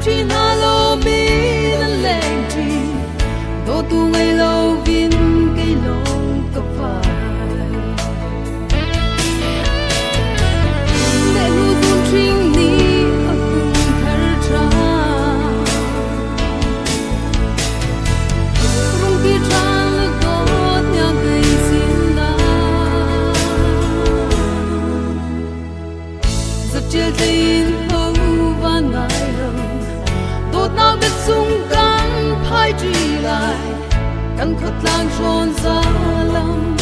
Chin alo mi na leng chi do tu ngai lo vin cây long ka phai để nu dun chinh ni a kum thar cha rung ki chan la go nya gai sin na za chel tin ho van ngai lo đột nào biết sung căng phai chỉ lại căn khất lang tròn xa lắm